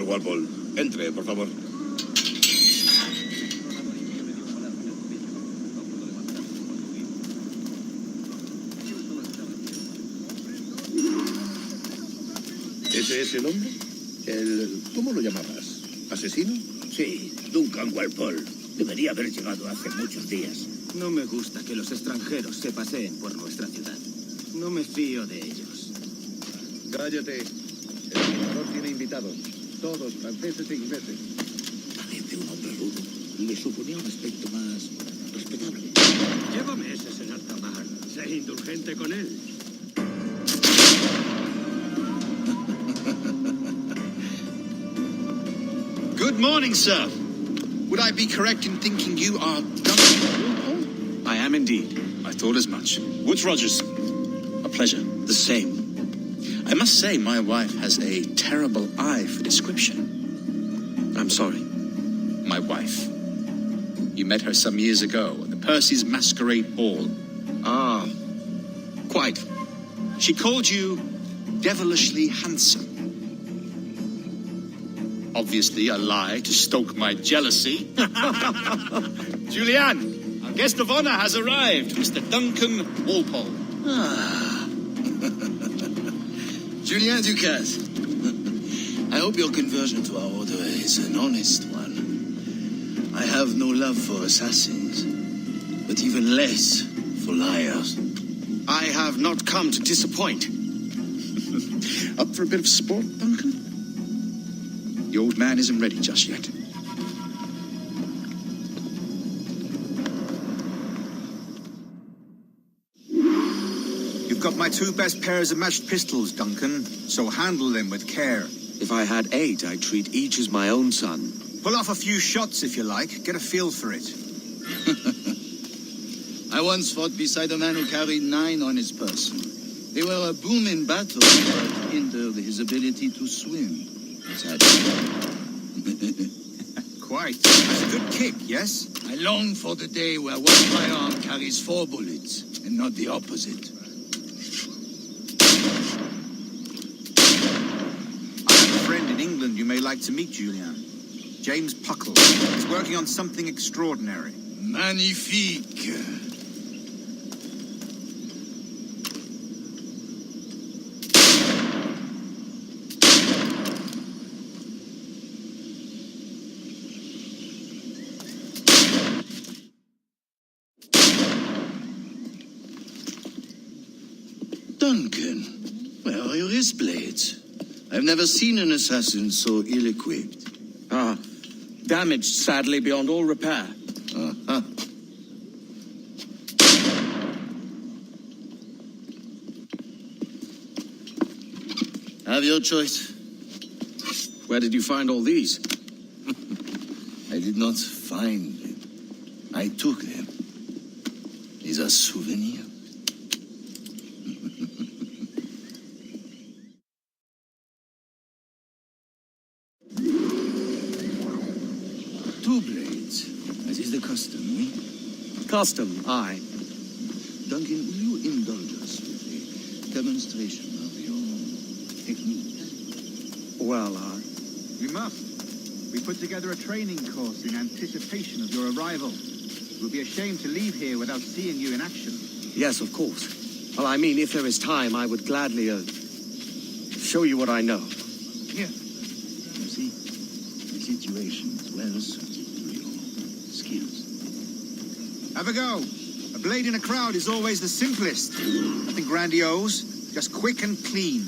Walpole, entre, por favor. ¿Ese es el hombre? ¿Cómo lo llamabas? ¿Asesino? Sí, Duncan Walpole. Debería haber llegado hace muchos días. No me gusta que los extranjeros se paseen por nuestra ciudad. No me fío de ellos. Cállate. El gobernador tiene invitados. Todos franceses e ingleses. Parece un hombre rudo. Le suponía un aspecto más respetable. Lleva meses en alta mar. Sé indulgente con él. Good morning, sir. Would I be correct in thinking you are Duncan? I am indeed. I thought as much. Woods Rogers. A pleasure. The same. I must say, my wife has a terrible eye for description. I'm sorry. My wife. You met her some years ago at the Percy's Masquerade Ball. Ah, quite. She called you devilishly handsome. Obviously a lie to stoke my jealousy. Julianne, our guest of honor has arrived, Mr. Duncan Walpole. Julien Ducasse. I hope your conversion to our order is an honest one. I have no love for assassins, but even less for liars. I have not come to disappoint. Up for a bit of sport, Duncan? The old man isn't ready just yet. You've got my two best pairs of matched pistols, Duncan, so handle them with care. If I had 8, I'd treat each as my own son. Pull off a few shots if you like, get a feel for it. I once fought beside a man who carried 9 on his person. They were a boom in battle, but hindered his ability to swim. Quite. That's a good kick, yes? I long for the day where one firearm carries 4 bullets, and not the opposite. I have a friend in England you may like to meet, Julian. James Puckle. He's working on something extraordinary. Magnifique. Duncan, where are your wrist blades? I've never seen an assassin so ill-equipped. Ah, damaged sadly beyond all repair. Uh-huh. Have your choice. Where did you find all these? I did not find them. I took them. These are souvenirs. Two blades, as is the custom, oui? Custom, aye. Duncan, will you indulge us with a demonstration of your technique? Well, We must. We put together a training course in anticipation of your arrival. It would be a shame to leave here without seeing you in action. yes, of course. Well, I mean, if there is time, I would gladly, show you what I know. Here. You see, the situation is well suited to your skills. Have a go. A blade in a crowd is always the simplest. Nothing grandiose, just quick and clean.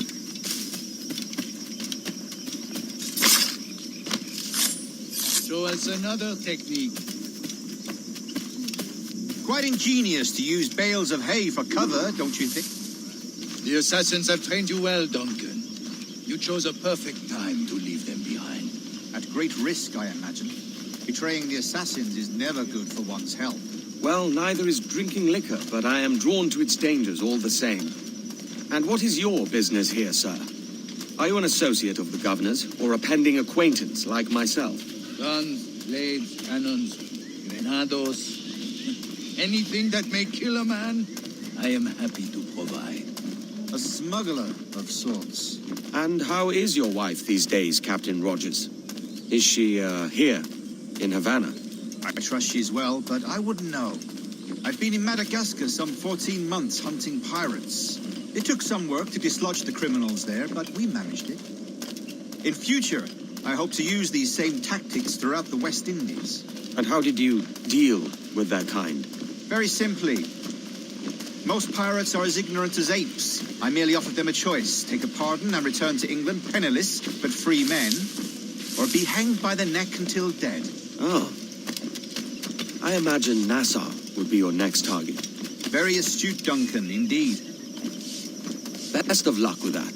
Show us another technique. Quite ingenious to use bales of hay for cover, don't you think? The assassins have trained you well, Duncan. You chose a perfect time to leave them behind. At great risk, I imagine. Betraying the assassins is never good for one's health. Well, neither is drinking liquor, but I am drawn to its dangers all the same. And what is your business here, sir? Are you an associate of the governor's, or a pending acquaintance like myself? Guns, blades, cannons, grenados, anything that may kill a man, I am happy to provide. A smuggler of sorts. And how is your wife these days, Captain Rogers? Is she, here, in Havana? I trust she's well, but I wouldn't know. I've been in Madagascar some 14 months hunting pirates. It took some work to dislodge the criminals there, but we managed it. In future, I hope to use these same tactics throughout the West Indies. And how did you deal with that kind? Very simply. Most pirates are as ignorant as apes. I merely offered them a choice. Take a pardon and return to England penniless, but free men, or be hanged by the neck until dead. Oh. I imagine Nassau would be your next target. Very astute, Duncan, indeed. Best of luck with that.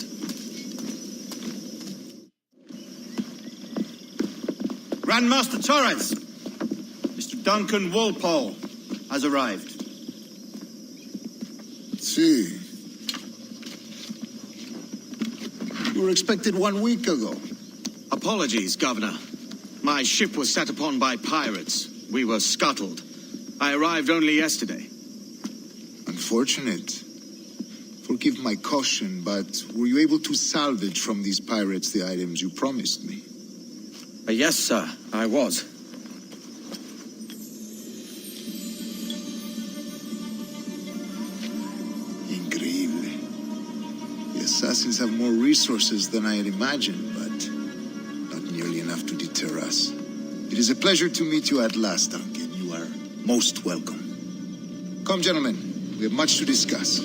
Grandmaster Torres! Mr. Duncan Walpole has arrived. See. You were expected 1 week ago. Apologies, Governor. My ship was set upon by pirates. We were scuttled. I arrived only yesterday. Unfortunate. Forgive my caution, but were you able to salvage from these pirates the items you promised me? Yes, sir, I was. Increíble. The assassins have more resources than I had imagined, but not nearly enough to deter us. It is a pleasure to meet you at last, Duncan. You are most welcome. Come, gentlemen. We have much to discuss.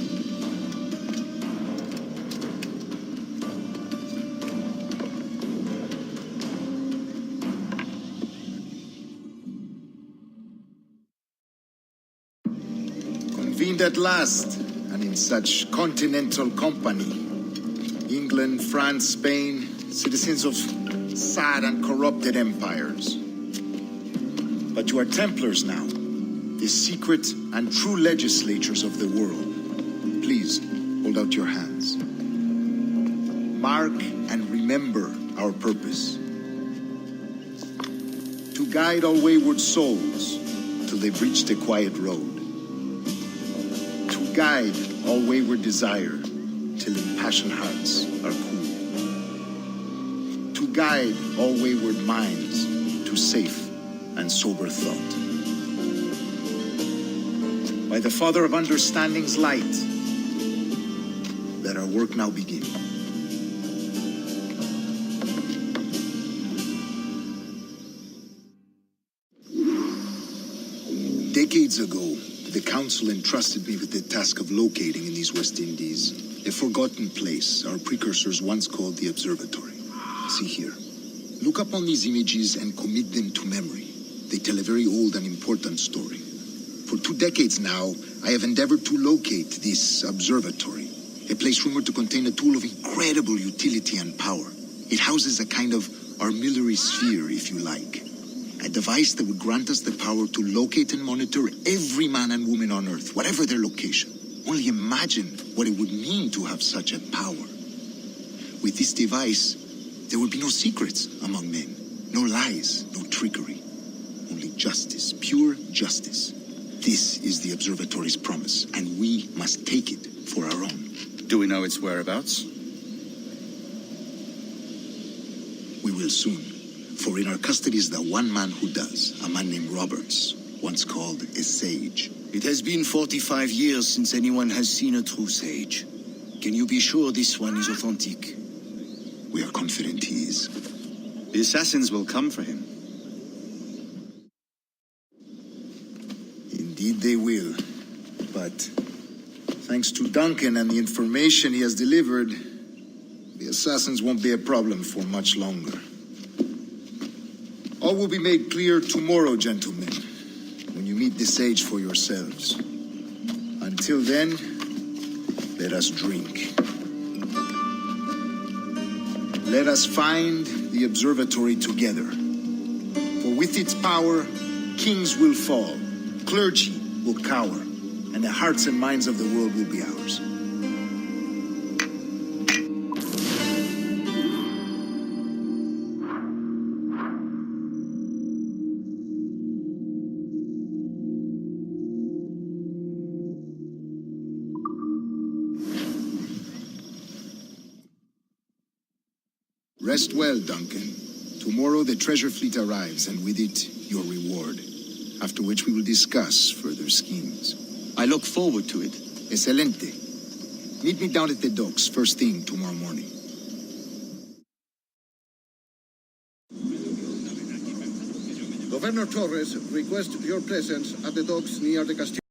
Convened at last, and in such continental company. England, France, Spain, citizens of sad and corrupted empires. But you are Templars now, the secret and true legislators of the world. Please, hold out your hands. Mark and remember our purpose. To guide all wayward souls till they've reached a quiet road. To guide all wayward desire till impassioned hearts are cool. To guide all wayward minds to safe and sober thought. By the Father of Understanding's light, let our work now begin. Decades ago, the Council entrusted me with the task of locating in these West Indies a forgotten place our precursors once called the Observatory. See here. Look up on these images and commit them to memory. They tell a very old and important story. For 2 decades now, I have endeavored to locate this observatory, a place rumored to contain a tool of incredible utility and power. It houses a kind of armillary sphere, if you like. A device that would grant us the power to locate and monitor every man and woman on Earth, whatever their location. Only imagine what it would mean to have such a power. With this device, there would be no secrets among men, no lies, no trickery. Only justice, pure justice. This is the observatory's promise, and we must take it for our own. Do we know its whereabouts? We will soon. For in our custody is the one man who does, a man named Roberts, once called a sage. It has been 45 years since anyone has seen a true sage. Can you be sure this one is authentic? We are confident he is. The assassins will come for him. Indeed they will. But thanks to Duncan and the information he has delivered, the assassins won't be a problem for much longer. All will be made clear tomorrow, gentlemen, when you meet the sage for yourselves. Until then, let us drink. Let us find the observatory together. For with its power, kings will fall, clergy will cower, and the hearts and minds of the world will be ours. Rest well, Duncan. Tomorrow the treasure fleet arrives, and with it, your reward. After which we will discuss further schemes. I look forward to it. Excelente. Meet me down at the docks first thing tomorrow morning. Governor Torres requests your presence at the docks near the castillo.